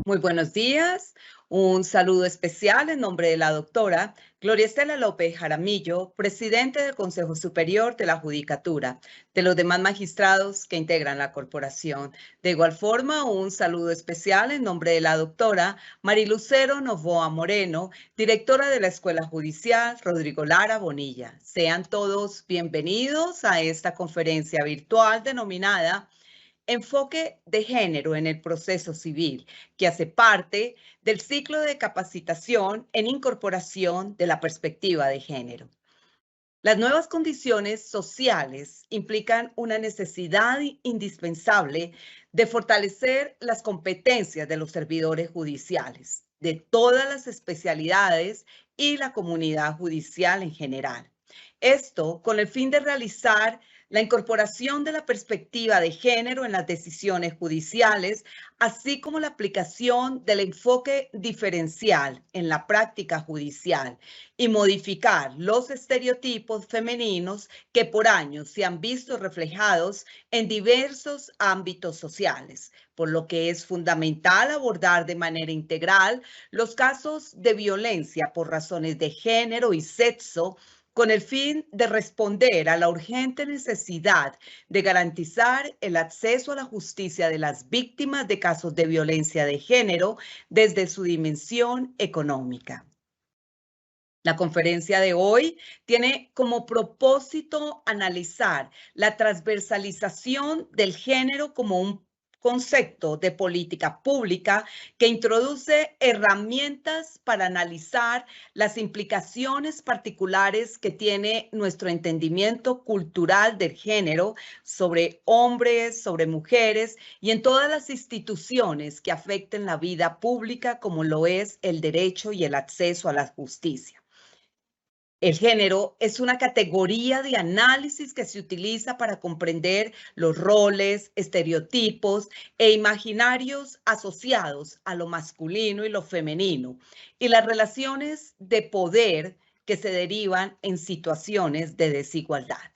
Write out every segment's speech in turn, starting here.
Muy buenos días. Un saludo especial en nombre de la doctora Gloria Estela López Jaramillo, presidente del Consejo Superior de la Judicatura, de los demás magistrados que integran la corporación. De igual forma, un saludo especial en nombre de la doctora Marilucero Novoa Moreno, directora de la Escuela Judicial Rodrigo Lara Bonilla. Sean todos bienvenidos a esta conferencia virtual denominada Enfoque de género en el proceso civil, que hace parte del ciclo de capacitación en incorporación de la perspectiva de género. Las nuevas condiciones sociales implican una necesidad indispensable de fortalecer las competencias de los servidores judiciales, de todas las especialidades y la comunidad judicial en general. Esto con el fin de realizar la incorporación de la perspectiva de género en las decisiones judiciales, así como la aplicación del enfoque diferencial en la práctica judicial y modificar los estereotipos femeninos que por años se han visto reflejados en diversos ámbitos sociales, por lo que es fundamental abordar de manera integral los casos de violencia por razones de género y sexo, con el fin de responder a la urgente necesidad de garantizar el acceso a la justicia de las víctimas de casos de violencia de género desde su dimensión económica. La conferencia de hoy tiene como propósito analizar la transversalización del género como un concepto de política pública que introduce herramientas para analizar las implicaciones particulares que tiene nuestro entendimiento cultural del género sobre hombres, sobre mujeres y en todas las instituciones que afecten la vida pública, como lo es el derecho y el acceso a la justicia. El género es una categoría de análisis que se utiliza para comprender los roles, estereotipos e imaginarios asociados a lo masculino y lo femenino y las relaciones de poder que se derivan en situaciones de desigualdad.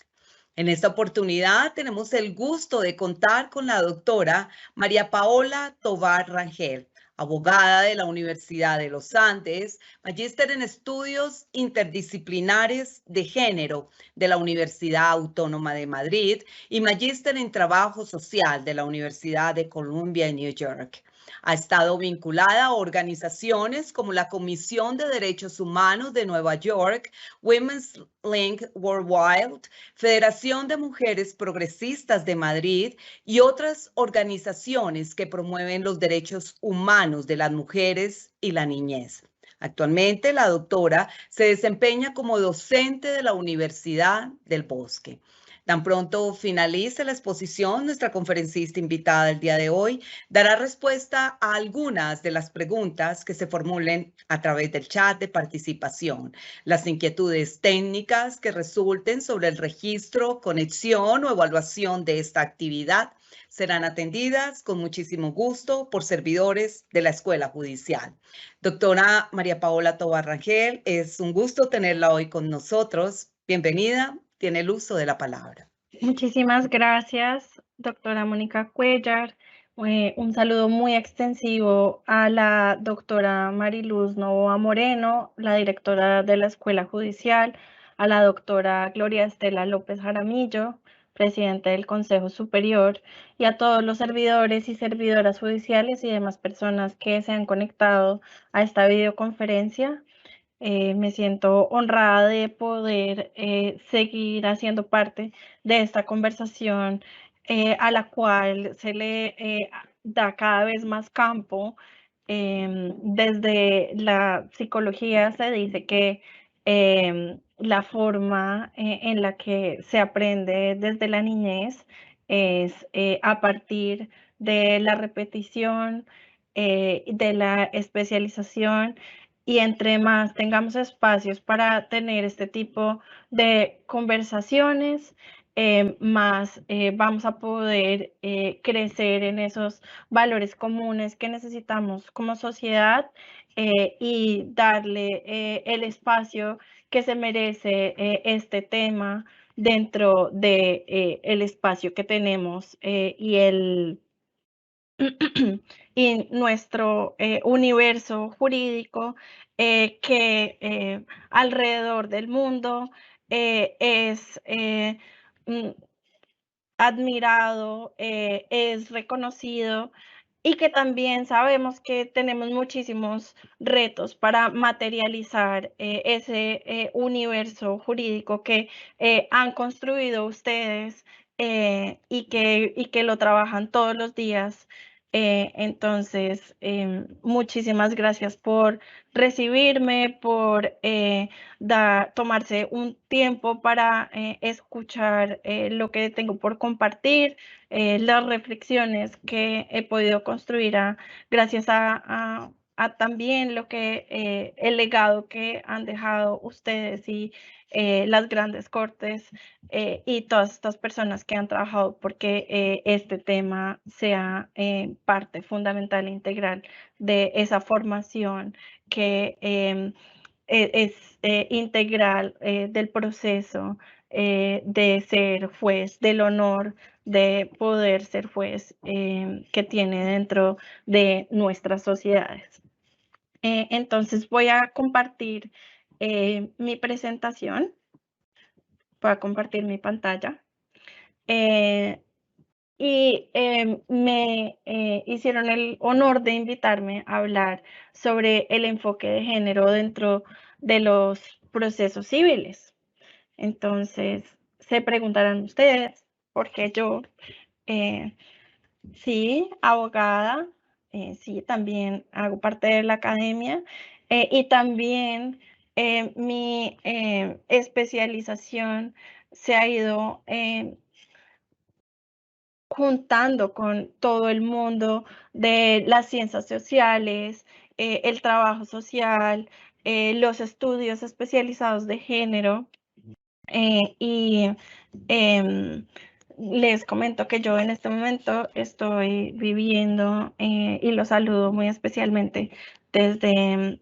En esta oportunidad tenemos el gusto de contar con la doctora María Paola Tovar Rangel, abogada de la Universidad de los Andes, magíster en estudios interdisciplinares de género de la Universidad Autónoma de Madrid y magíster en trabajo social de la Universidad de Columbia en New York. Ha estado vinculada a organizaciones como la Comisión de Derechos Humanos de Nueva York, Women's Link Worldwide, Federación de Mujeres Progresistas de Madrid y otras organizaciones que promueven los derechos humanos de las mujeres y la niñez. Actualmente, la doctora se desempeña como docente de la Universidad del Bosque. Tan pronto finalice la exposición, nuestra conferencista invitada el día de hoy dará respuesta a algunas de las preguntas que se formulen a través del chat de participación. Las inquietudes técnicas que resulten sobre el registro, conexión o evaluación de esta actividad serán atendidas con muchísimo gusto por servidores de la Escuela Judicial. Doctora María Paola Tovar Rangel, es un gusto tenerla hoy con nosotros. Bienvenida, tiene el uso de la palabra. Muchísimas gracias, doctora Mónica Cuellar. Un saludo muy extensivo a la doctora Mariluz Novoa Moreno, la directora de la Escuela Judicial, a la doctora Gloria Estela López Jaramillo, presidente del Consejo Superior, y a todos los servidores y servidoras judiciales y demás personas que se han conectado a esta videoconferencia. Me siento honrada de poder seguir haciendo parte de esta conversación a la cual se le da cada vez más campo. Desde la psicología se dice que la forma en la que se aprende desde la niñez es a partir de la repetición, de la especialización, y entre más tengamos espacios para tener este tipo de conversaciones, más vamos a poder crecer en esos valores comunes que necesitamos como sociedad, y darle el espacio que se merece este tema dentro de el espacio que tenemos, y el y nuestro universo jurídico que alrededor del mundo es admirado, es reconocido y que también sabemos que tenemos muchísimos retos para materializar ese universo jurídico que han construido ustedes y que lo trabajan todos los días. Entonces, muchísimas gracias por recibirme, por tomarse un tiempo para escuchar lo que tengo por compartir, las reflexiones que he podido construir gracias a también lo que el legado que han dejado ustedes y las grandes cortes y todas estas personas que han trabajado porque este tema sea parte fundamental e integral de esa formación que es integral del proceso de ser juez, del honor de poder ser juez que tiene dentro de nuestras sociedades. Entonces voy a compartir mi presentación, voy a compartir mi pantalla. Y me hicieron el honor de invitarme a hablar sobre el enfoque de género dentro de los procesos civiles. Entonces, se preguntarán ustedes, ¿por qué yo? Sí, abogada, sí, también hago parte de la academia y también mi especialización se ha ido juntando con todo el mundo de las ciencias sociales, el trabajo social, los estudios especializados de género y les comento que yo en este momento estoy viviendo y los saludo muy especialmente desde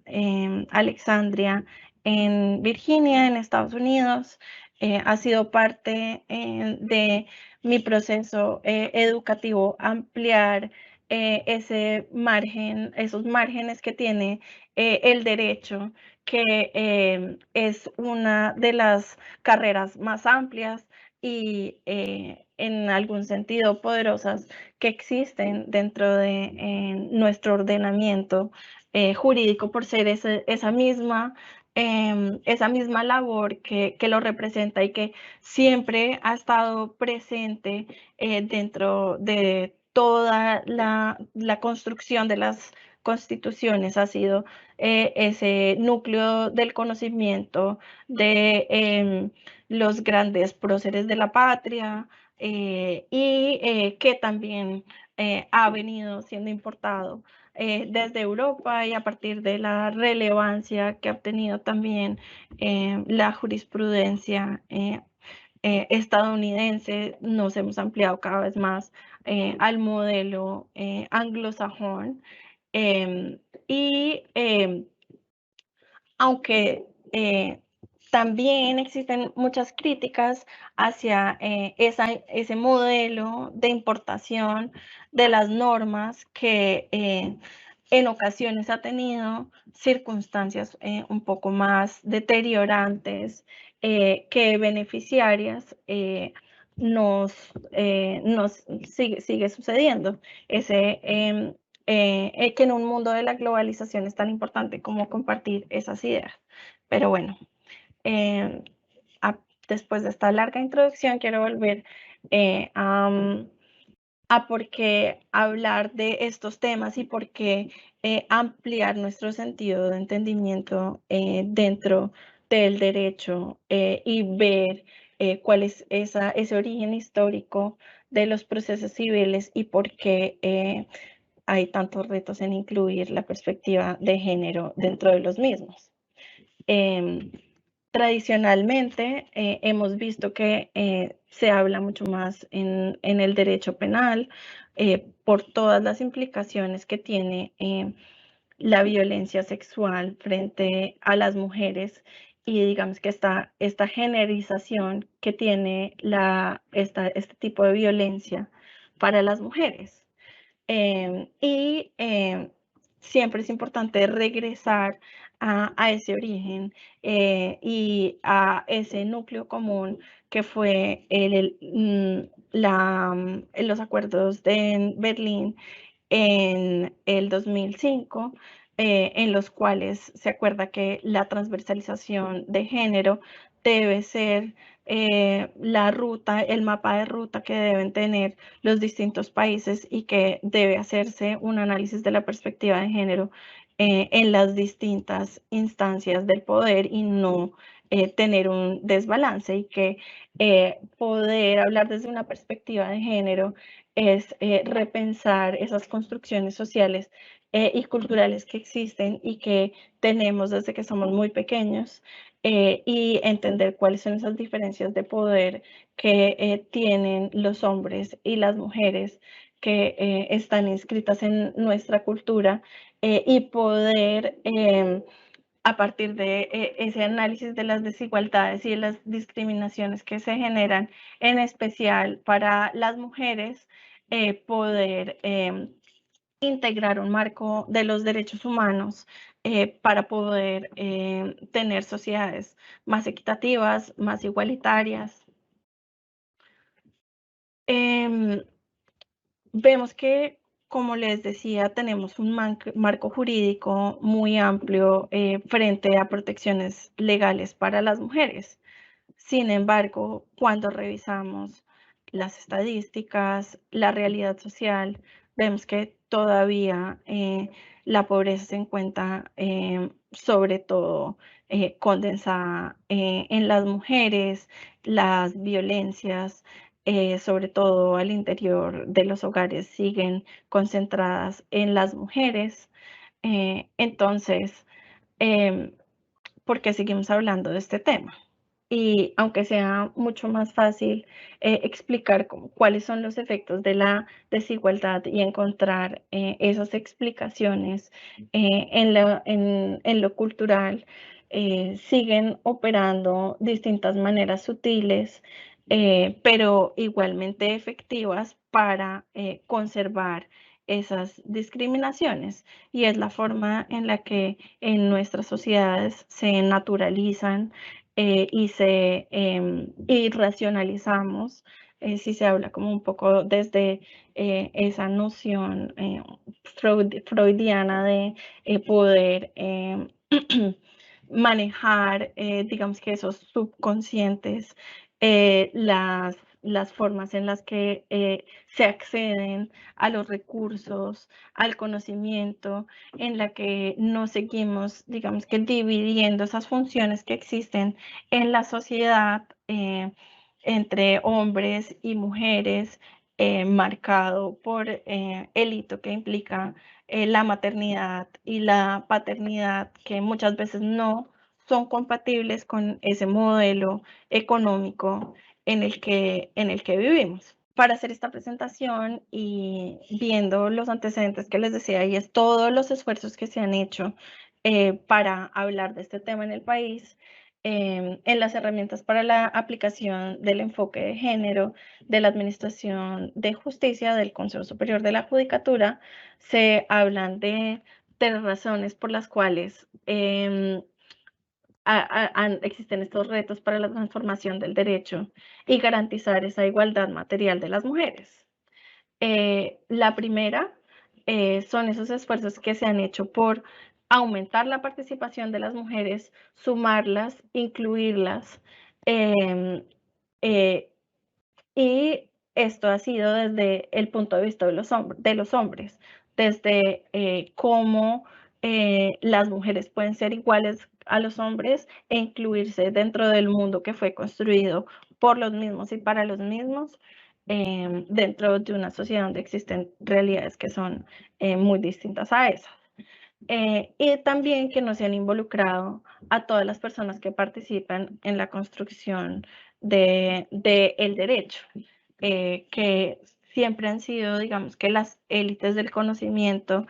Alexandria, en Virginia, en Estados Unidos. Ha sido parte de mi proceso educativo ampliar ese margen, esos márgenes que tiene el derecho, que es una de las carreras más amplias y en algún sentido poderosas que existen dentro de nuestro ordenamiento jurídico por ser esa misma labor que lo representa y que siempre ha estado presente dentro de toda la construcción de las constituciones, ha sido ese núcleo del conocimiento de los grandes próceres de la patria y que también ha venido siendo importado desde Europa y a partir de la relevancia que ha obtenido también la jurisprudencia estadounidense, nos hemos ampliado cada vez más al modelo anglosajón. Y aunque también existen muchas críticas hacia ese modelo de importación de las normas que en ocasiones ha tenido circunstancias un poco más deteriorantes que beneficiarias, nos sigue sucediendo. Que en un mundo de la globalización es tan importante como compartir esas ideas. Pero bueno, después de esta larga introducción, quiero volver a por qué hablar de estos temas y por qué ampliar nuestro sentido de entendimiento dentro del derecho y ver cuál es ese origen histórico de los procesos civiles y por qué hay tantos retos en incluir la perspectiva de género dentro de los mismos. Tradicionalmente hemos visto que se habla mucho más en el derecho penal por todas las implicaciones que tiene la violencia sexual frente a las mujeres y digamos que esta generización que tiene este tipo de violencia para las mujeres. Siempre es importante regresar a ese origen y a ese núcleo común que fue los acuerdos de Berlín en el 2005, en los cuales se acuerda que la transversalización de género debe ser la ruta, el mapa de ruta que deben tener los distintos países y que debe hacerse un análisis de la perspectiva de género en las distintas instancias del poder y no tener un desbalance, y que poder hablar desde una perspectiva de género es repensar esas construcciones sociales y culturales que existen y que tenemos desde que somos muy pequeños, y entender cuáles son esas diferencias de poder que tienen los hombres y las mujeres que están inscritas en nuestra cultura, y poder a partir de ese análisis de las desigualdades y de las discriminaciones que se generan, en especial para las mujeres, poder integrar un marco de los derechos humanos para poder tener sociedades más equitativas, más igualitarias. Vemos que, como les decía, tenemos un marco jurídico muy amplio frente a protecciones legales para las mujeres. Sin embargo, cuando revisamos las estadísticas, la realidad social, vemos que todavía la pobreza se encuentra sobre todo condensada en las mujeres, las violencias, sobre todo al interior de los hogares, siguen concentradas en las mujeres. Entonces, ¿por qué seguimos hablando de este tema? Y aunque sea mucho más fácil explicar cuáles son los efectos de la desigualdad y encontrar esas explicaciones en lo cultural, siguen operando distintas maneras sutiles, pero igualmente efectivas para conservar esas discriminaciones. Y es la forma en la que en nuestras sociedades se naturalizan y racionalizamos, si se habla como un poco desde esa noción freudiana de poder manejar, digamos que esos subconscientes, las formas en las que se acceden a los recursos, al conocimiento, en la que no seguimos, digamos que dividiendo esas funciones que existen en la sociedad entre hombres y mujeres, marcado por el hito que implica la maternidad y la paternidad, que muchas veces no son compatibles con ese modelo económico en el que vivimos. Para hacer esta presentación y viendo los antecedentes que les decía, y es todos los esfuerzos que se han hecho para hablar de este tema en el país, en las herramientas para la aplicación del enfoque de género de la Administración de Justicia del Consejo Superior de la Judicatura, se hablan de 3 razones por las cuales existen estos retos para la transformación del derecho y garantizar esa igualdad material de las mujeres. La primera son esos esfuerzos que se han hecho por aumentar la participación de las mujeres, sumarlas, incluirlas, y esto ha sido desde el punto de vista de los hombres, desde cómo las mujeres pueden ser iguales a los hombres e incluirse dentro del mundo que fue construido por los mismos y para los mismos, dentro de una sociedad donde existen realidades que son muy distintas a esas. Y también que no se han involucrado a todas las personas que participan en la construcción del derecho, que siempre han sido, digamos, que las élites del conocimiento,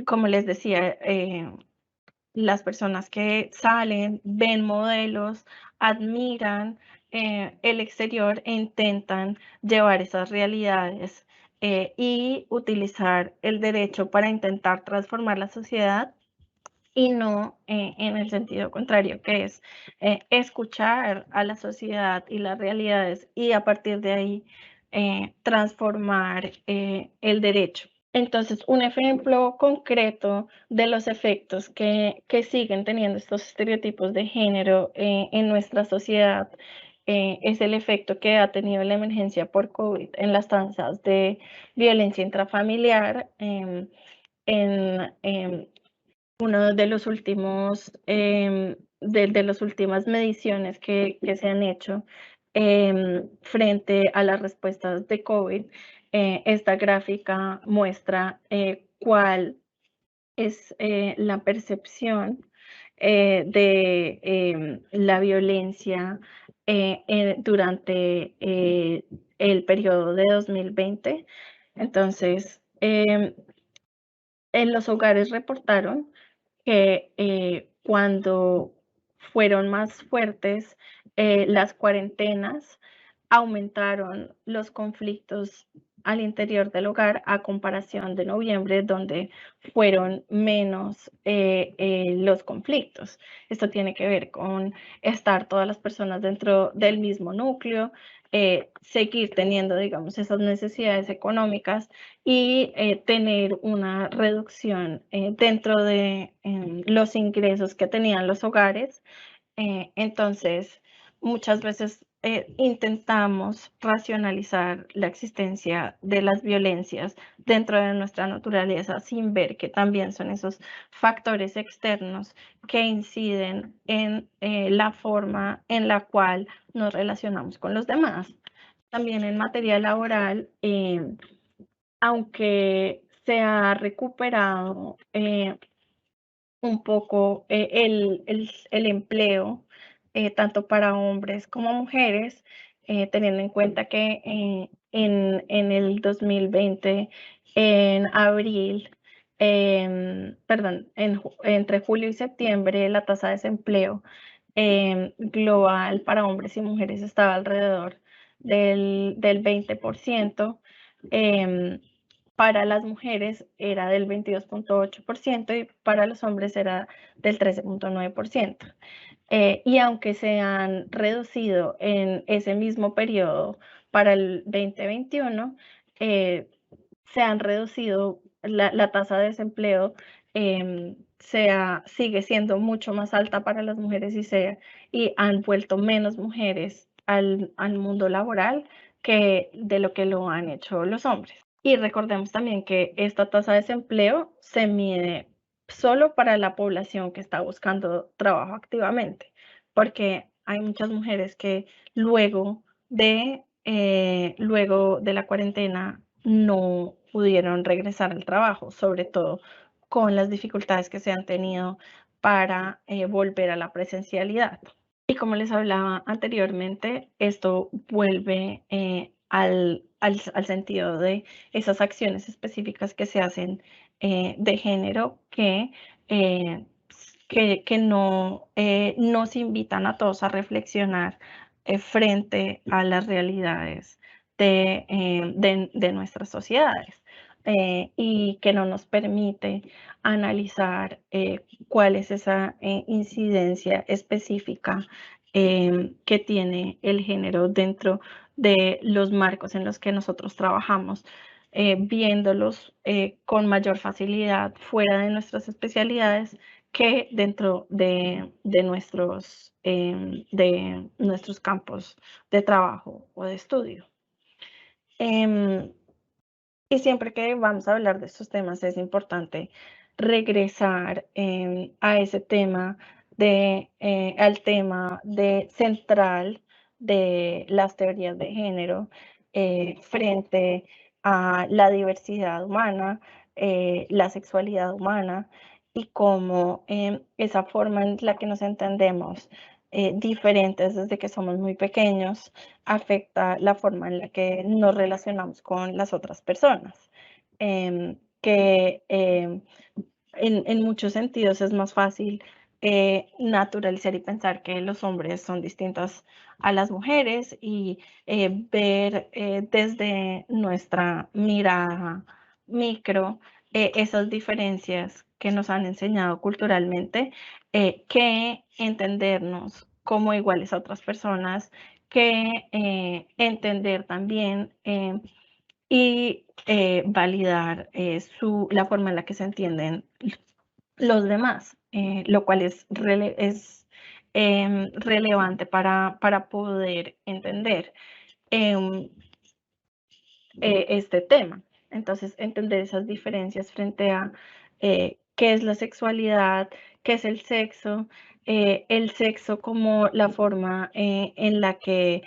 como les decía, las personas que salen, ven modelos, admiran el exterior e intentan llevar esas realidades y utilizar el derecho para intentar transformar la sociedad y no en el sentido contrario, que es escuchar a la sociedad y las realidades y a partir de ahí transformar el derecho. Entonces, un ejemplo concreto de los efectos que siguen teniendo estos estereotipos de género en nuestra sociedad es el efecto que ha tenido la emergencia por COVID en las tasas de violencia intrafamiliar. Uno de los últimos, de las últimas mediciones que se han hecho frente a las respuestas de COVID, esta gráfica muestra cuál es la percepción de la violencia durante el periodo de 2020. Entonces, en los hogares reportaron que cuando fueron más fuertes las cuarentenas, aumentaron los conflictos al interior del hogar a comparación de noviembre, donde fueron menos los conflictos. Esto tiene que ver con estar todas las personas dentro del mismo núcleo, seguir teniendo, digamos, esas necesidades económicas y tener una reducción dentro de los ingresos que tenían los hogares. Entonces, muchas veces intentamos racionalizar la existencia de las violencias dentro de nuestra naturaleza sin ver que también son esos factores externos que inciden en la forma en la cual nos relacionamos con los demás. También en materia laboral, aunque se ha recuperado un poco el empleo, tanto para hombres como mujeres, teniendo en cuenta que en el 2020, en abril, perdón, entre julio y septiembre, la tasa de desempleo global para hombres y mujeres estaba alrededor del 20%. Para las mujeres era del 22.8% y para los hombres era del 13.9%. Y aunque se han reducido en ese mismo periodo para el 2021, se han reducido la tasa de desempleo, sigue siendo mucho más alta para las mujeres y han vuelto menos mujeres al mundo laboral que de lo que lo han hecho los hombres. Y recordemos también que esta tasa de desempleo se mide solo para la población que está buscando trabajo activamente, porque hay muchas mujeres que luego de la cuarentena no pudieron regresar al trabajo, sobre todo con las dificultades que se han tenido para volver a la presencialidad. Y como les hablaba anteriormente, esto vuelve al sentido de esas acciones específicas que se hacen de género que no nos invitan a todos a reflexionar frente a las realidades de nuestras sociedades y que no nos permite analizar cuál es esa incidencia específica que tiene el género dentro de los marcos en los que nosotros trabajamos, viéndolos con mayor facilidad fuera de nuestras especialidades que dentro de nuestros campos de trabajo o de estudio. Y siempre que vamos a hablar de estos temas es importante regresar a ese tema al tema central de las teorías de género frente a la diversidad humana, la sexualidad humana y cómo esa forma en la que nos entendemos diferentes desde que somos muy pequeños afecta la forma en la que nos relacionamos con las otras personas. En muchos sentidos es más fácil naturalizar y pensar que los hombres son distintos a las mujeres y ver desde nuestra mirada micro esas diferencias que nos han enseñado culturalmente, que entendernos como iguales a otras personas, que entender también y validar la forma en la que se entienden los demás, lo cual es relevante para poder entender este tema. Entonces, entender esas diferencias frente a qué es la sexualidad, qué es el sexo como la forma en la que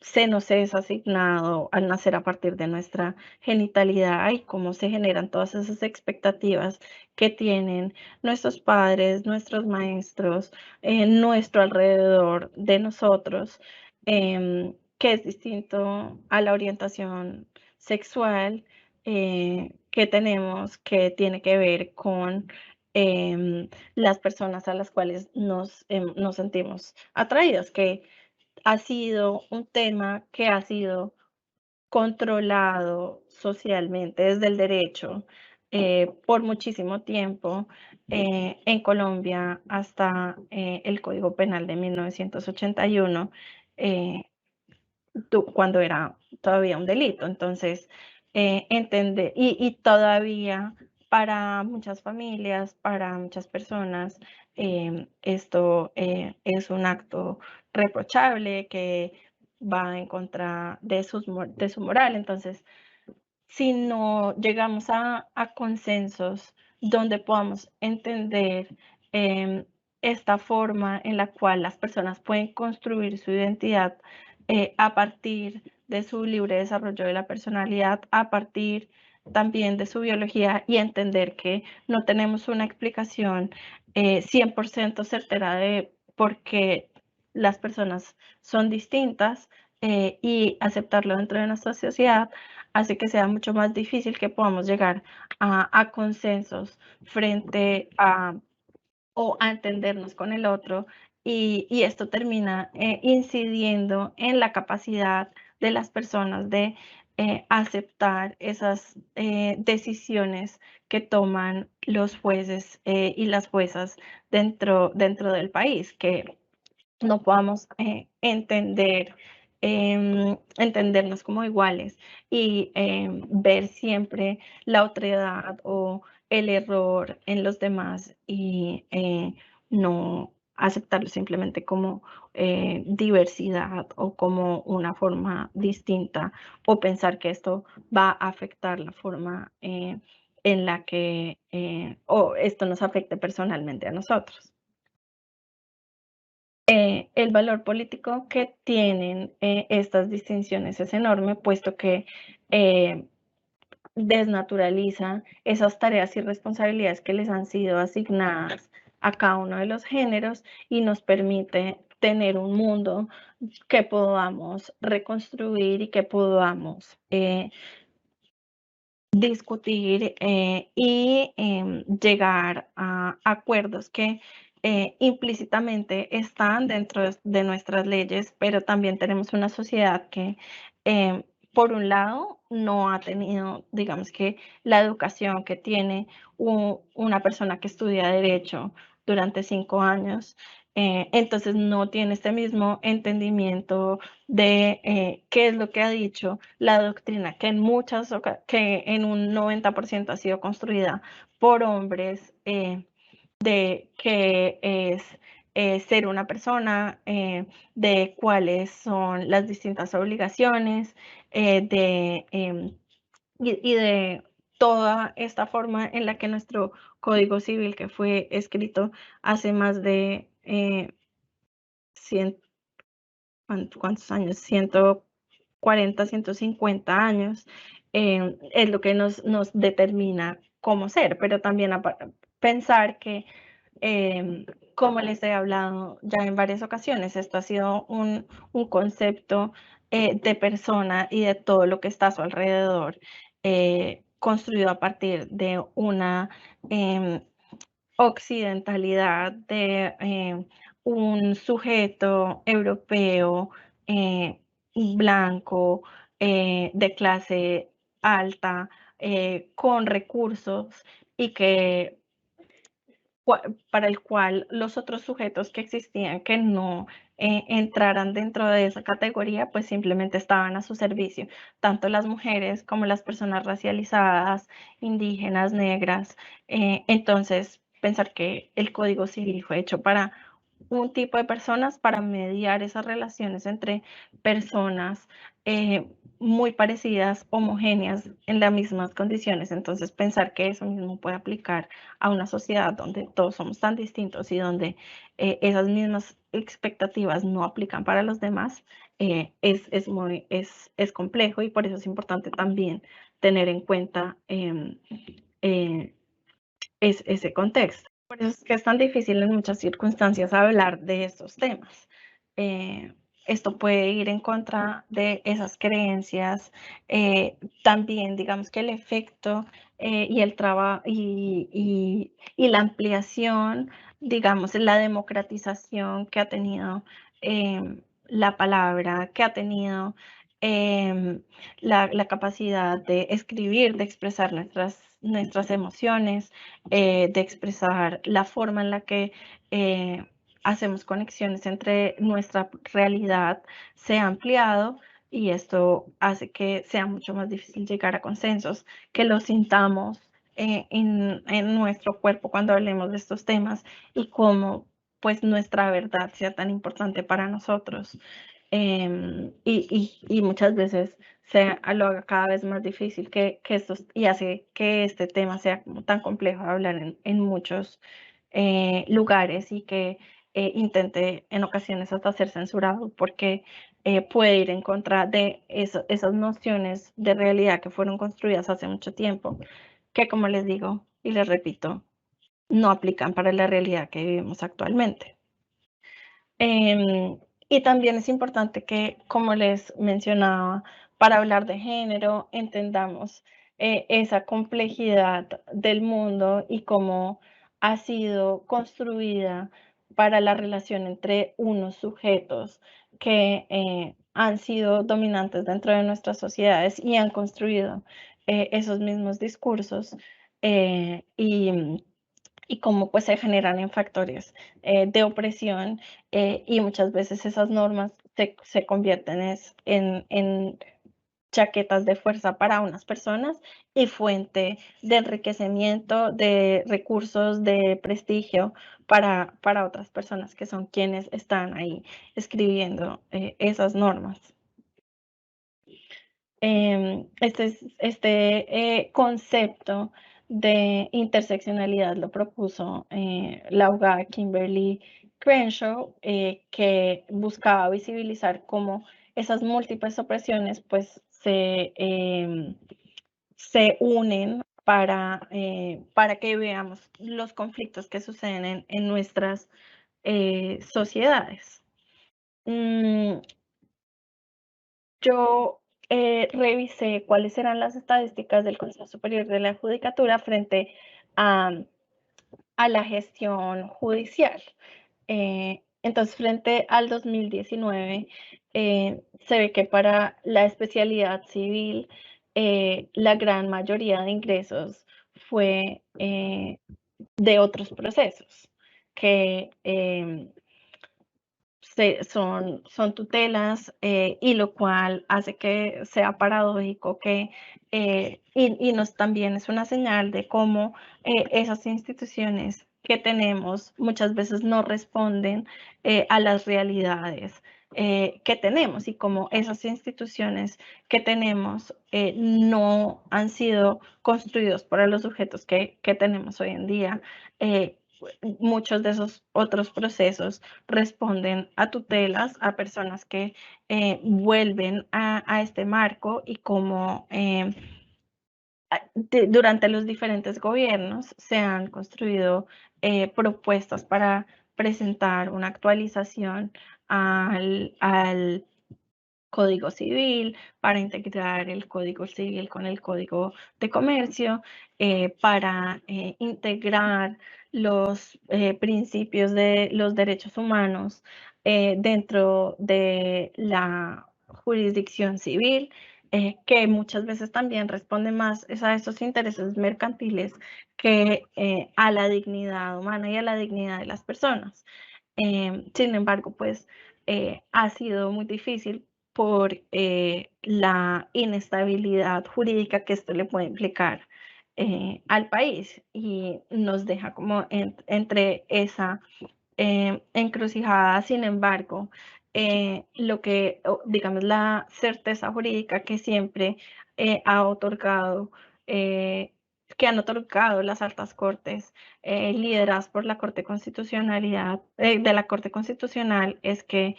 se nos es asignado al nacer a partir de nuestra genitalidad y cómo se generan todas esas expectativas que tienen nuestros padres, nuestros maestros, nuestro alrededor de nosotros. Que es distinto a la orientación sexual que tenemos, que tiene que ver con las personas a las cuales nos sentimos atraídos, que ha sido un tema que ha sido controlado socialmente desde el derecho por muchísimo tiempo en Colombia hasta el Código Penal de 1981. Cuando era todavía un delito. Entonces, entender, y todavía para muchas familias, para muchas personas, esto es un acto reprochable que va en contra de su moral. Entonces, si no llegamos a consensos donde podamos entender esta forma en la cual las personas pueden construir su identidad a partir de su libre desarrollo de la personalidad, a partir también de su biología y entender que no tenemos una explicación 100% certera de por qué las personas son distintas y aceptarlo dentro de nuestra sociedad, hace que sea mucho más difícil que podamos llegar a consensos frente a o a entendernos con el otro y esto termina incidiendo en la capacidad de las personas de aceptar esas decisiones que toman los jueces y las juezas dentro del país, que no podamos entendernos como iguales y ver siempre la otredad o el error en los demás y no aceptarlo simplemente como diversidad o como una forma distinta o pensar que esto va a afectar la forma en la que o esto nos afecte personalmente a nosotros. El valor político que tienen estas distinciones es enorme, puesto que desnaturaliza esas tareas y responsabilidades que les han sido asignadas a cada uno de los géneros y nos permite tener un mundo que podamos reconstruir y que podamos discutir y llegar a acuerdos que implícitamente están dentro de nuestras leyes, pero también tenemos una sociedad que, por un lado, no ha tenido, digamos que, la educación que tiene una persona que estudia derecho durante 5 años. Entonces no tiene este mismo entendimiento de qué es lo que ha dicho la doctrina, que que en un 90% ha sido construida por hombres, de qué es ser una persona, de cuáles son las distintas obligaciones, y de toda esta forma en la que nuestro Código Civil, que fue escrito hace más de 100, ¿cuántos años? 140, 150 años, es lo que nos determina cómo ser, pero también pensar que, como les he hablado ya en varias ocasiones, esto ha sido un concepto de persona y de todo lo que está a su alrededor, construido a partir de una occidentalidad, de un sujeto europeo blanco de clase alta con recursos y que para el cual los otros sujetos que existían que no entraran dentro de esa categoría, pues simplemente estaban a su servicio, tanto las mujeres como las personas racializadas, indígenas, negras. Entonces, pensar que el Código Civil fue hecho para un tipo de personas, para mediar esas relaciones entre personas muy parecidas, homogéneas, en las mismas condiciones. Entonces, pensar que eso mismo puede aplicar a una sociedad donde todos somos tan distintos y donde esas mismas expectativas no aplican para los demás, es complejo, y por eso es importante también tener en cuenta ese contexto. Por eso es que es tan difícil en muchas circunstancias hablar de estos temas. Esto puede ir en contra de esas creencias. También, digamos que el efecto y el trabajo y la ampliación, digamos, la democratización que ha tenido la palabra, que ha tenido la capacidad de escribir, de expresar nuestras emociones, de expresar la forma en la que hacemos conexiones entre nuestra realidad, se ha ampliado, y esto hace que sea mucho más difícil llegar a consensos, que lo sintamos en nuestro cuerpo cuando hablemos de estos temas, y cómo pues nuestra verdad sea tan importante para nosotros. Y muchas veces lo haga cada vez más difícil y hace que este tema sea como tan complejo de hablar en muchos lugares, y que intente en ocasiones hasta ser censurado, porque puede ir en contra de esas nociones de realidad que fueron construidas hace mucho tiempo, que, como les digo y les repito, no aplican para la realidad que vivimos actualmente. Y también es importante que, como les mencionaba, para hablar de género entendamos esa complejidad del mundo y cómo ha sido construida para la relación entre unos sujetos que han sido dominantes dentro de nuestras sociedades y han construido esos mismos discursos, y cómo pues se generan en factores de opresión, y muchas veces esas normas se convierten en chaquetas de fuerza para unas personas y fuente de enriquecimiento, de recursos, de prestigio para otras personas, que son quienes están ahí escribiendo esas normas. Este concepto de interseccionalidad lo propuso la abogada Kimberly Crenshaw, que buscaba visibilizar cómo esas múltiples opresiones pues se unen para que veamos los conflictos que suceden en nuestras sociedades. Yo revisé cuáles eran las estadísticas del Consejo Superior de la Judicatura frente a, a la gestión judicial. Entonces, frente al 2019, se ve que para la especialidad civil, la gran mayoría de ingresos fue de otros procesos, que son tutelas, y lo cual hace que sea paradójico que, también es una señal de cómo esas instituciones que tenemos muchas veces no responden a las realidades que tenemos, y cómo esas instituciones que tenemos no han sido construidos para los sujetos que tenemos hoy en día. Muchos de esos otros procesos responden a tutelas, a personas que vuelven a este marco, y como durante los diferentes gobiernos se han construido propuestas para presentar una actualización al Código Civil, para integrar el Código Civil con el Código de Comercio, para integrar los principios de los derechos humanos dentro de la jurisdicción civil, que muchas veces también responde más a esos intereses mercantiles que a la dignidad humana y a la dignidad de las personas. Sin embargo, pues ha sido muy difícil por la inestabilidad jurídica que esto le puede implicar al país, y nos deja como entre esa encrucijada. Sin embargo, digamos, la certeza jurídica que siempre ha otorgado, que han otorgado las altas cortes, lideradas por la Corte Constitucionalidad, de la Corte Constitucional, es que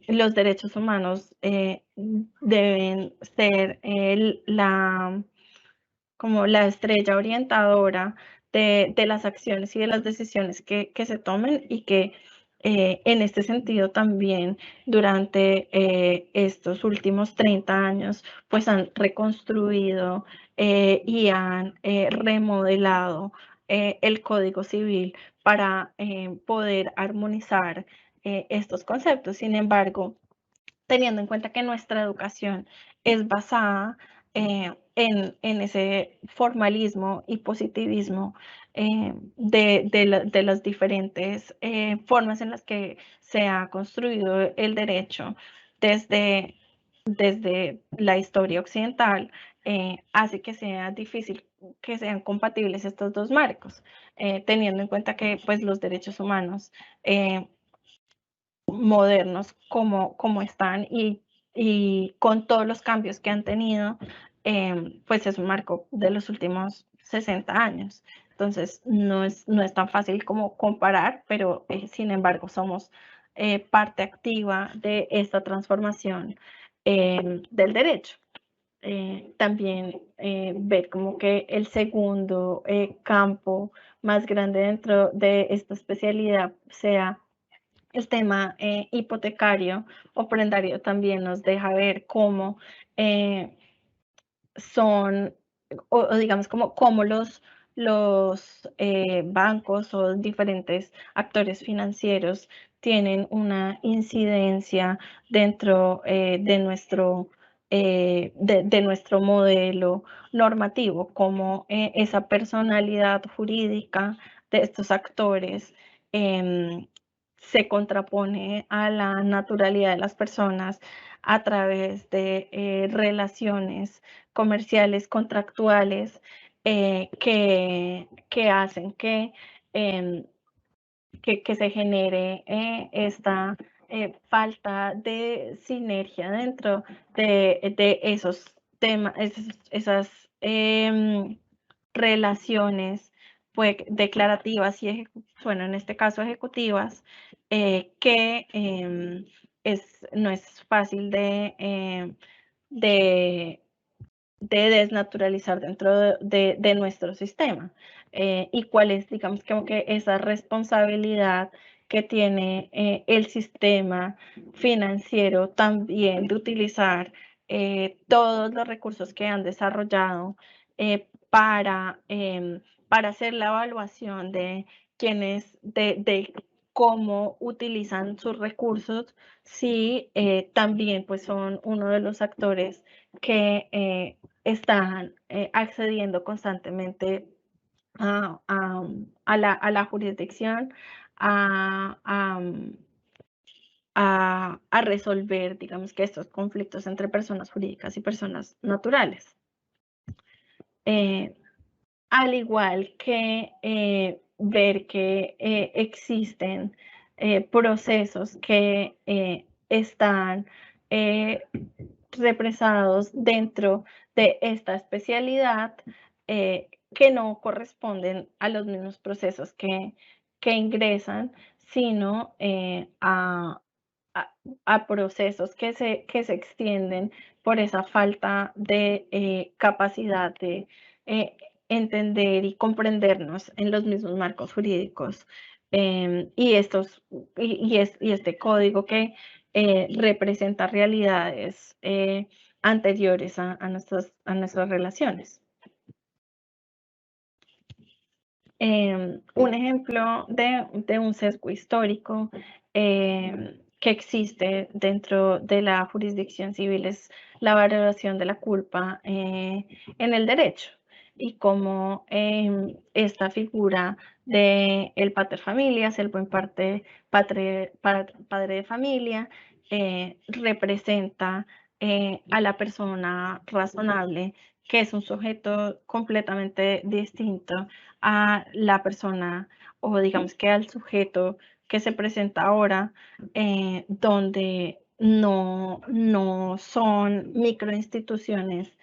los derechos humanos deben ser como la estrella orientadora de las acciones y de las decisiones que se tomen, y que en este sentido también durante estos últimos 30 años pues han reconstruido y han remodelado el Código Civil para poder armonizar estos conceptos. Sin embargo, teniendo en cuenta que nuestra educación es basada en ese formalismo y positivismo de las diferentes formas en las que se ha construido el derecho desde, desde la historia occidental, hace que sea difícil que sean compatibles estos dos marcos, teniendo en cuenta que pues, los derechos humanos modernos como están, y con todos los cambios que han tenido, pues es un marco de los últimos 60 años. Entonces, no es tan fácil como comparar, pero sin embargo somos parte activa de esta transformación del derecho. También ver como que el segundo campo más grande dentro de esta especialidad sea el tema hipotecario o prendario, también nos deja ver cómo son, o digamos, cómo los bancos o diferentes actores financieros tienen una incidencia dentro de nuestro modelo normativo, como esa personalidad jurídica de estos actores se contrapone a la naturalidad de las personas a través de relaciones comerciales, contractuales, que hacen que se genere esta falta de sinergia dentro de esos temas, esas relaciones pues, declarativas y, bueno, en este caso ejecutivas, que no es fácil de desnaturalizar dentro de nuestro sistema, y cuál es, digamos, como que esa responsabilidad que tiene el sistema financiero también de utilizar todos los recursos que han desarrollado para hacer la evaluación de quiénes, de cómo utilizan sus recursos, si también pues son uno de los actores que están accediendo constantemente a la jurisdicción, a, a, a resolver, digamos, que estos conflictos entre personas jurídicas y personas naturales. Al igual que ver que existen procesos que están represados dentro de esta especialidad, que no corresponden a los mismos procesos que ingresan, sino a procesos que se extienden por esa falta de capacidad de entender y comprendernos en los mismos marcos jurídicos. Y este código representa realidades anteriores a nuestras relaciones. Un ejemplo de un sesgo histórico que existe dentro de la jurisdicción civil es la valoración de la culpa en el derecho y cómo esta figura de el pater familias, el buen padre de familia, representa a la persona razonable, que es un sujeto completamente distinto a la persona o digamos que al sujeto que se presenta ahora, donde no son microinstituciones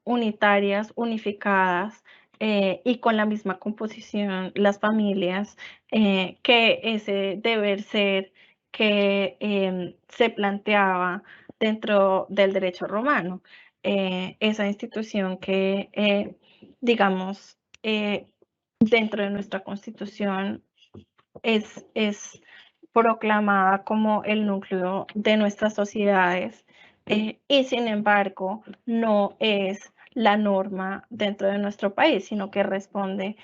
unitarias, unificadas y con la misma composición las familias, que ese deber ser que se planteaba dentro del derecho romano. Esa institución que digamos, dentro de nuestra Constitución es proclamada como el núcleo de nuestras sociedades y sin embargo no es la norma dentro de nuestro país, sino que responde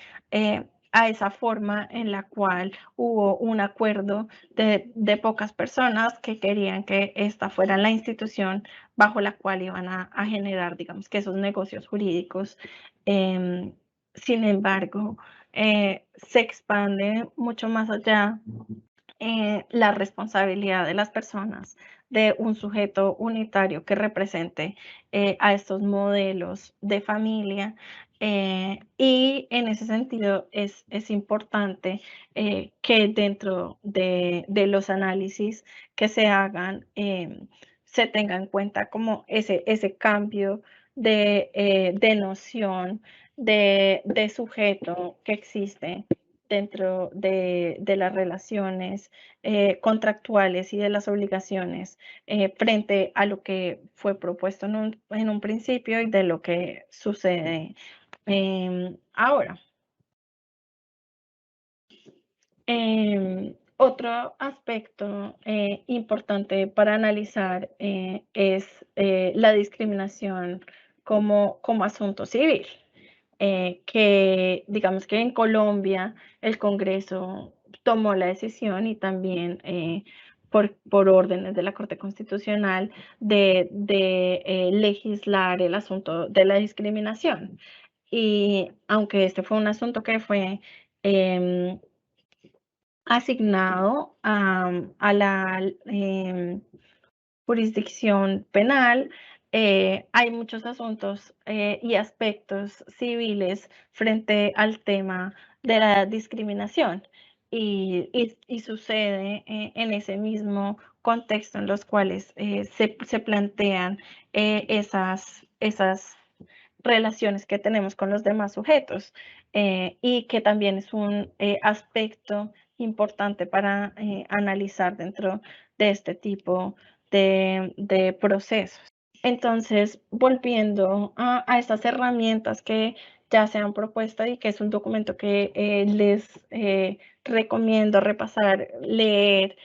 a esa forma en la cual hubo un acuerdo de pocas personas que querían que esta fuera la institución bajo la cual iban a generar, digamos, que esos negocios jurídicos. Sin embargo, se expande mucho más allá la responsabilidad de las personas de un sujeto unitario que represente a estos modelos de familia. Y en ese sentido es importante que dentro de los análisis que se hagan se tenga en cuenta como ese cambio de noción de sujeto que existe dentro de las relaciones contractuales y de las obligaciones frente a lo que fue propuesto en un principio y de lo que sucede ahora. Otro aspecto importante para analizar es la discriminación como asunto civil. Que digamos que en Colombia el Congreso tomó la decisión y también por órdenes de la Corte Constitucional de legislar el asunto de la discriminación. Y aunque este fue un asunto que fue asignado a la jurisdicción penal, hay muchos asuntos y aspectos civiles frente al tema de la discriminación y sucede en ese mismo contexto en los cuales se plantean esas relaciones que tenemos con los demás sujetos y que también es un aspecto importante para analizar dentro de este tipo de procesos. Entonces, volviendo a estas herramientas que ya se han propuesto y que es un documento que les recomiendo repasar, leer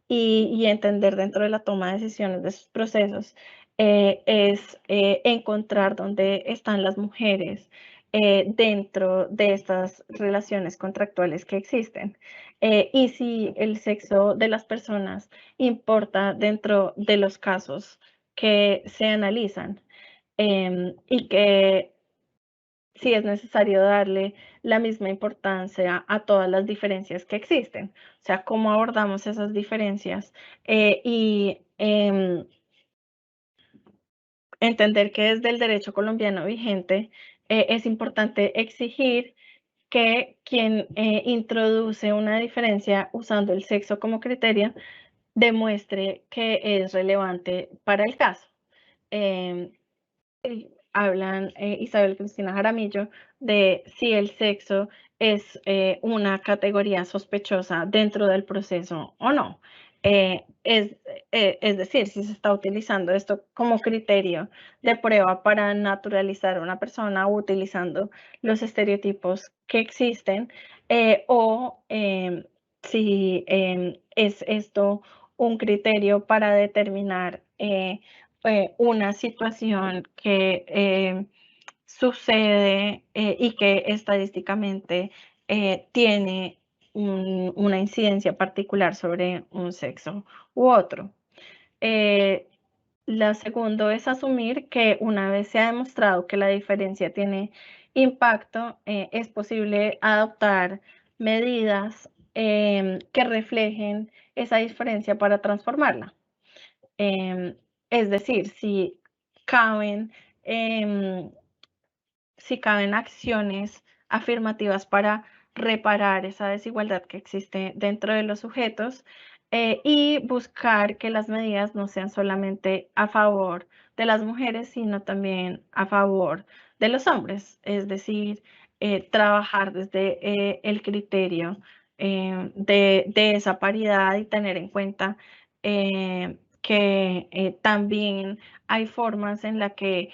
y entender dentro de la toma de decisiones de sus procesos, es encontrar dónde están las mujeres dentro de estas relaciones contractuales que existen y si el sexo de las personas importa dentro de los casos que se analizan y que sí es necesario darle la misma importancia a todas las diferencias que existen. O sea, cómo abordamos esas diferencias y entender que desde el derecho colombiano vigente es importante exigir que quien introduce una diferencia usando el sexo como criterio demuestre que es relevante para el caso. Hablan Isabel Cristina Jaramillo de si el sexo es una categoría sospechosa dentro del proceso o no. Es decir, si se está utilizando esto como criterio de prueba para naturalizar a una persona o utilizando los estereotipos que existen o si es esto un criterio para determinar una situación que sucede y que estadísticamente tiene una incidencia particular sobre un sexo u otro. La segundo es asumir que una vez se ha demostrado que la diferencia tiene impacto, es posible adoptar medidas que reflejen esa diferencia para transformarla. Es decir, caben, em, si caben acciones afirmativas para reparar esa desigualdad que existe dentro de los sujetos y buscar que las medidas no sean solamente a favor de las mujeres, sino también a favor de los hombres, es decir, trabajar desde el criterio de esa paridad y tener en cuenta que también hay formas en las que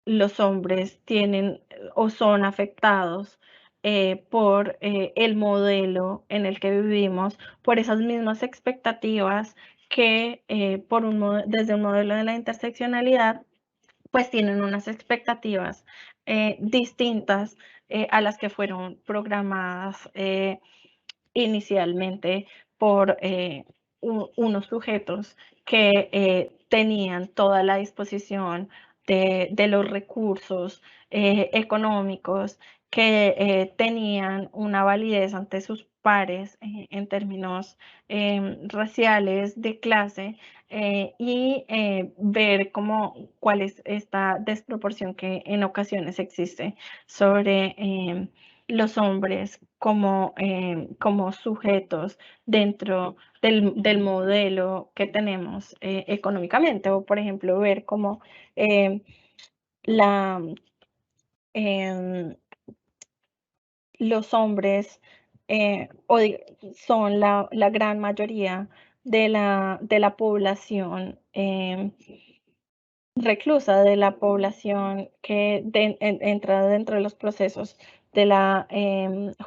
los hombres tienen o son afectados por el modelo en el que vivimos, por esas mismas expectativas que desde un modelo de la interseccionalidad, pues tienen unas expectativas distintas a las que fueron programadas inicialmente por unos sujetos que tenían toda la disposición de los recursos económicos, que tenían una validez ante sus pares en términos raciales, de clase, y ver cuál es esta desproporción que en ocasiones existe sobre los hombres como sujetos dentro del modelo que tenemos económicamente, o por ejemplo ver cómo la, em, los hombres son la gran mayoría de la población reclusa, de la población que entra dentro de los procesos de la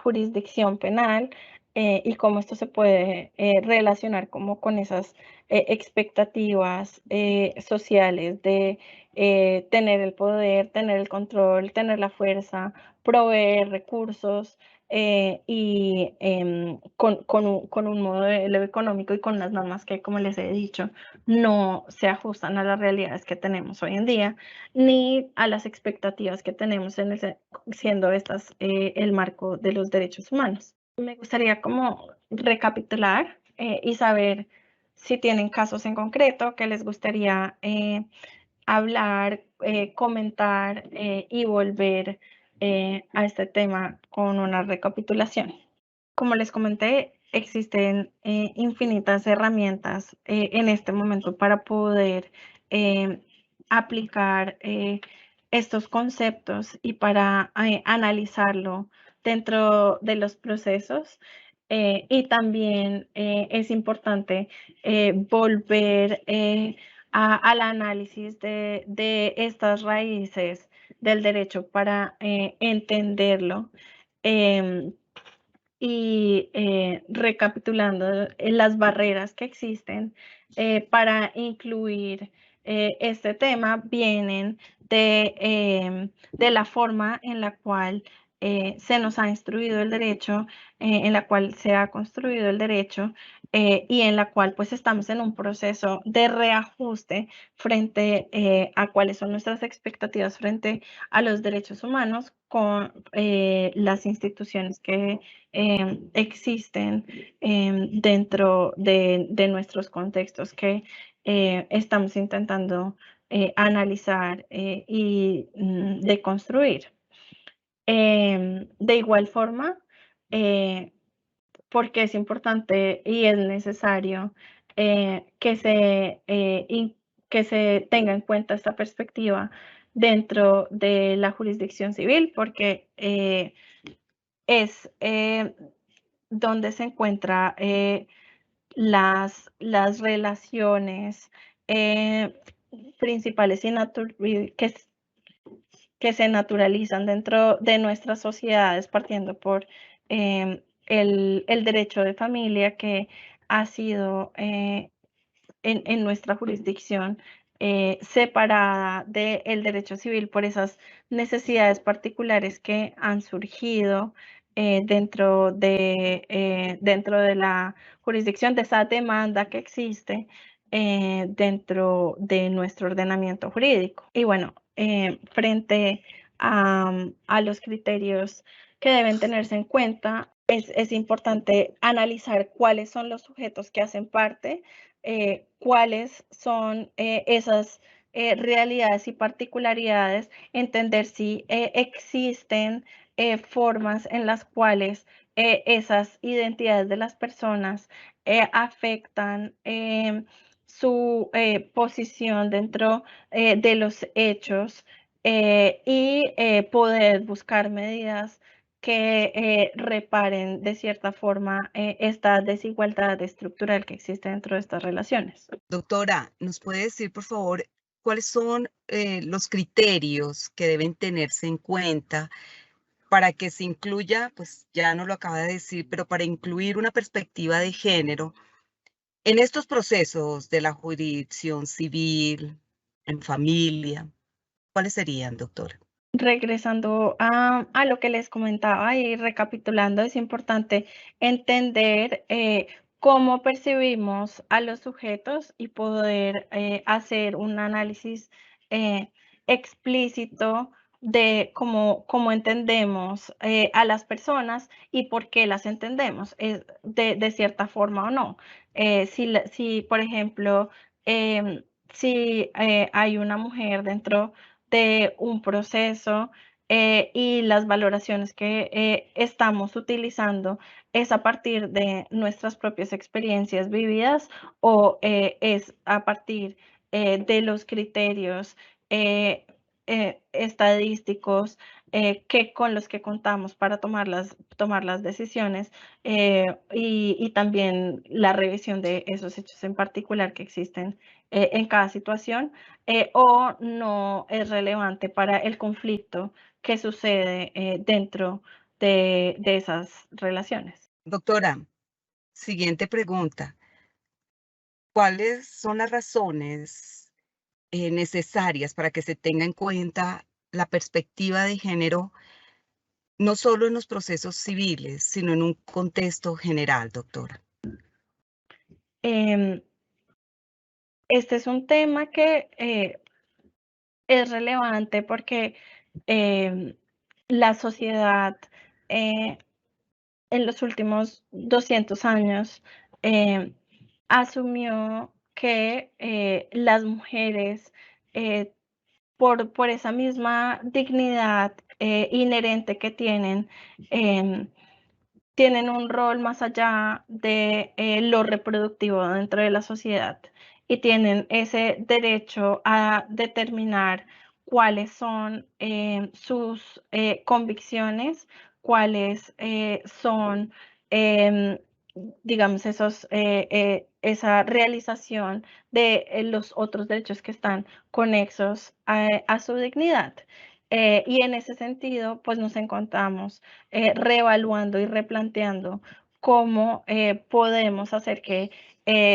jurisdicción penal, y cómo esto se puede relacionar como con esas expectativas sociales de tener el poder, tener el control, tener la fuerza, proveer recursos, y con un modelo económico y con unas normas que, como les he dicho, no se ajustan a las realidades que tenemos hoy en día, ni a las expectativas que tenemos siendo estas el marco de los derechos humanos. Me gustaría como recapitular y saber si tienen casos en concreto que les gustaría hablar, comentar y volver a este tema con una recapitulación. Como les comenté, existen infinitas herramientas en este momento para poder aplicar estos conceptos y para analizarlo dentro de los procesos. Y también es importante volver al análisis de estas raíces del derecho para entenderlo. Y recapitulando las barreras que existen para incluir este tema vienen de la forma en la cual se nos ha instruido el derecho, en la cual se ha construido el derecho, y en la cual pues estamos en un proceso de reajuste frente a cuáles son nuestras expectativas frente a los derechos humanos con las instituciones que existen dentro de nuestros contextos que estamos intentando analizar y deconstruir. De igual forma, porque es importante y es necesario que se tenga en cuenta esta perspectiva dentro de la jurisdicción civil, porque es donde se encuentra las relaciones principales que se naturalizan dentro de nuestras sociedades, partiendo por el derecho de familia que ha sido en nuestra jurisdicción separada del derecho civil por esas necesidades particulares que han surgido dentro de la jurisdicción, de esa demanda que existe dentro de nuestro ordenamiento jurídico. Y bueno, frente a los criterios que deben tenerse en cuenta, es importante analizar cuáles son los sujetos que hacen parte, cuáles son esas realidades y particularidades, entender si existen formas en las cuales esas identidades de las personas afectan su posición dentro de los hechos y poder buscar medidas que reparen de cierta forma esta desigualdad estructural que existe dentro de estas relaciones. Doctora, ¿nos puede decir, por favor, cuáles son los criterios que deben tenerse en cuenta para que se incluya, pues ya no lo acaba de decir, pero para incluir una perspectiva de género en estos procesos de la jurisdicción civil, en familia? ¿Cuáles serían, doctora? Regresando a lo que les comentaba y recapitulando, es importante entender cómo percibimos a los sujetos y poder hacer un análisis eh, explícito de cómo entendemos a las personas y por qué las entendemos, de cierta forma o no. Si, por ejemplo, si hay una mujer dentro de un proceso y las valoraciones que estamos utilizando es a partir de nuestras propias experiencias vividas o es a partir de los criterios estadísticos con los que contamos para tomar las decisiones y también la revisión de esos hechos en particular que existen en cada situación o no es relevante para el conflicto que sucede dentro de esas relaciones. Doctora, siguiente pregunta. ¿Cuáles son las razones necesarias para que se tenga en cuenta la perspectiva de género, no solo en los procesos civiles, sino en un contexto general, doctora? Em, este es un tema que es relevante porque em, la sociedad eh, en los últimos 200 años asumió que las mujeres, eh, por esa misma dignidad inherente que tienen un rol más allá de lo reproductivo dentro de la sociedad y tienen ese derecho a determinar cuáles son sus convicciones, cuáles son, em, digamos, esa realización de los otros derechos que están conexos a su dignidad. Y en ese sentido, pues nos encontramos reevaluando y replanteando cómo podemos hacer que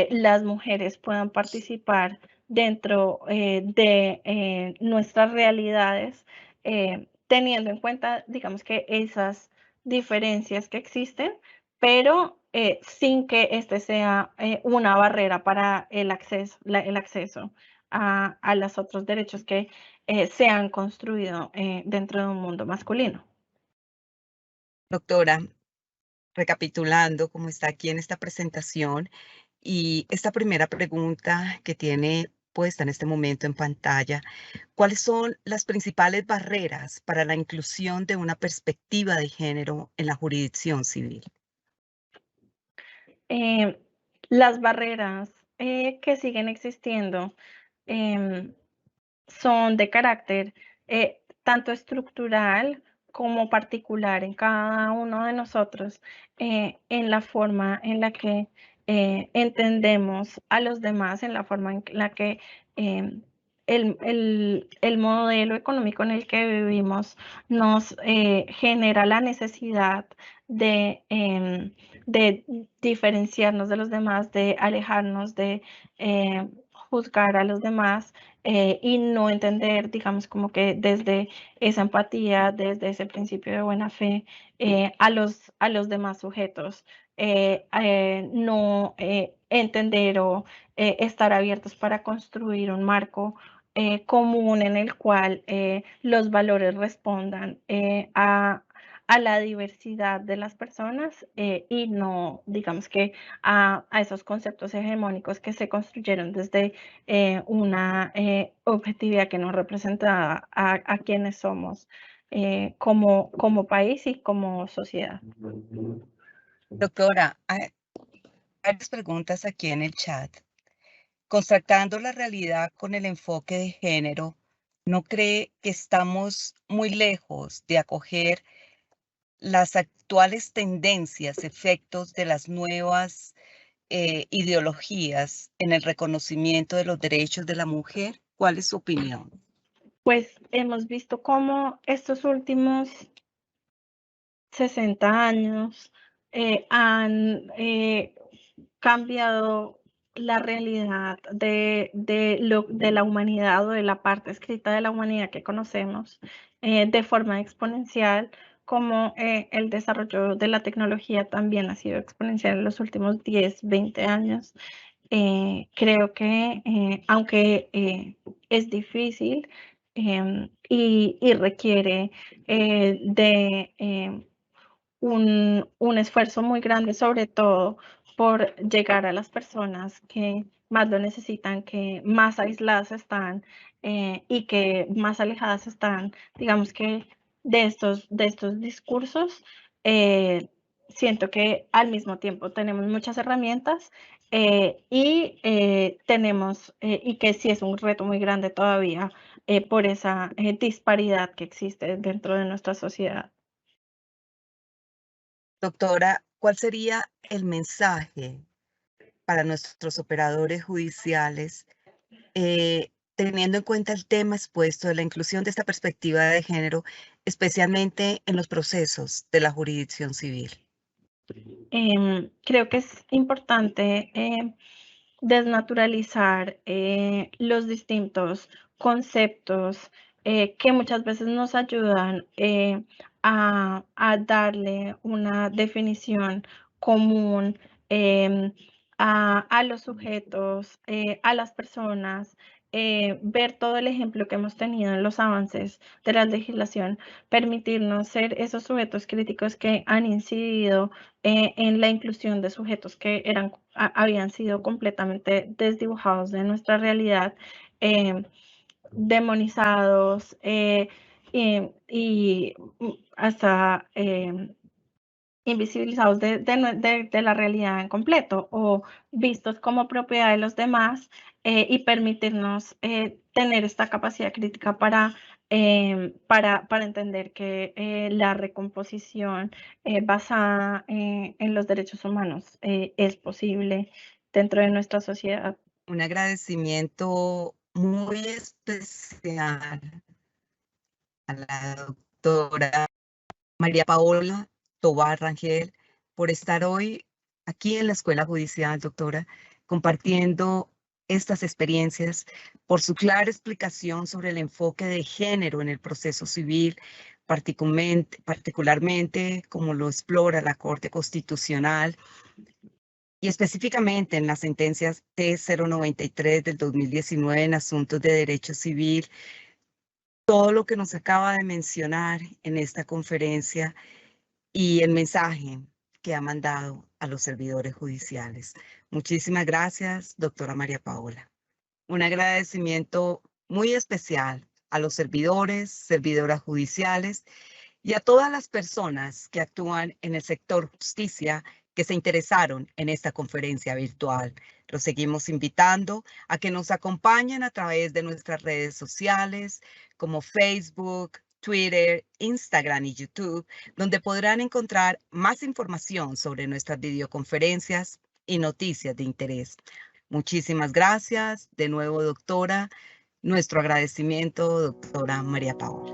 las mujeres puedan participar dentro de nuestras realidades, teniendo en cuenta, digamos que esas diferencias que existen, pero sin que este sea una barrera para el acceso a los otros derechos que se han construido dentro de un mundo masculino. Doctora, recapitulando como está aquí en esta presentación y esta primera pregunta que tiene puesta en este momento en pantalla, ¿cuáles son las principales barreras para la inclusión de una perspectiva de género en la jurisdicción civil? Eh, las barreras que siguen existiendo em, son de carácter tanto estructural como particular en cada uno de nosotros, en la forma en la que entendemos a los demás, en la forma en la que el modelo económico en el que vivimos nos genera la necesidad de diferenciarnos de los demás, de alejarnos, de juzgar a los demás y no entender, digamos, como que desde esa empatía, desde ese principio de buena fe, a los demás sujetos. No entender o estar abiertos para construir un marco común en el cual los valores respondan a la diversidad de las personas y no, digamos que a esos conceptos hegemónicos que se construyeron desde una objetividad que no representa a quienes somos como país y como sociedad. Doctora, hay varias preguntas aquí en el chat. Constatando la realidad con el enfoque de género, ¿no cree que estamos muy lejos de acoger las actuales tendencias, efectos de las nuevas ideologías en el reconocimiento de los derechos de la mujer? ¿Cuál es su opinión? Pues hemos visto cómo estos últimos 60 años han cambiado la realidad de la humanidad o de la parte escrita de la humanidad que conocemos de forma exponencial, como el desarrollo de la tecnología también ha sido exponencial en los últimos 10, 20 años. Creo que aunque es difícil y requiere de un esfuerzo muy grande, sobre todo por llegar a las personas que más lo necesitan, que más aisladas están y que más alejadas están, digamos que de estos discursos. Siento que al mismo tiempo tenemos muchas herramientas y tenemos, y que sí es un reto muy grande todavía por esa disparidad que existe dentro de nuestra sociedad. Doctora, ¿cuál sería el mensaje para nuestros operadores judiciales, teniendo en cuenta el tema expuesto de la inclusión de esta perspectiva de género, especialmente en los procesos de la jurisdicción civil? Creo que es importante desnaturalizar los distintos conceptos que muchas veces nos ayudan a darle una definición común a los sujetos, a las personas, ver todo el ejemplo que hemos tenido en los avances de la legislación, permitirnos ser esos sujetos críticos que han incidido en la inclusión de sujetos que habían sido completamente desdibujados de nuestra realidad, demonizados y hasta invisibilizados de la realidad en completo o vistos como propiedad de los demás y permitirnos tener esta capacidad crítica para entender que la recomposición basada en los derechos humanos es posible dentro de nuestra sociedad. Un agradecimiento muy especial a la doctora María Paola Tobar Rangel por estar hoy aquí en la Escuela Judicial, doctora, compartiendo estas experiencias, por su clara explicación sobre el enfoque de género en el proceso civil, particularmente como lo explora la Corte Constitucional y específicamente en las sentencias T093 del 2019 en asuntos de derecho civil. Todo lo que nos acaba de mencionar en esta conferencia y el mensaje que ha mandado a los servidores judiciales. Muchísimas gracias, doctora María Paola. Un agradecimiento muy especial a los servidores, servidoras judiciales y a todas las personas que actúan en el sector justicia que se interesaron en esta conferencia virtual. Los seguimos invitando a que nos acompañen a través de nuestras redes sociales como Facebook, Twitter, Instagram y YouTube, donde podrán encontrar más información sobre nuestras videoconferencias y noticias de interés. Muchísimas gracias. De nuevo, doctora, Nuestro agradecimiento, doctora María Paola.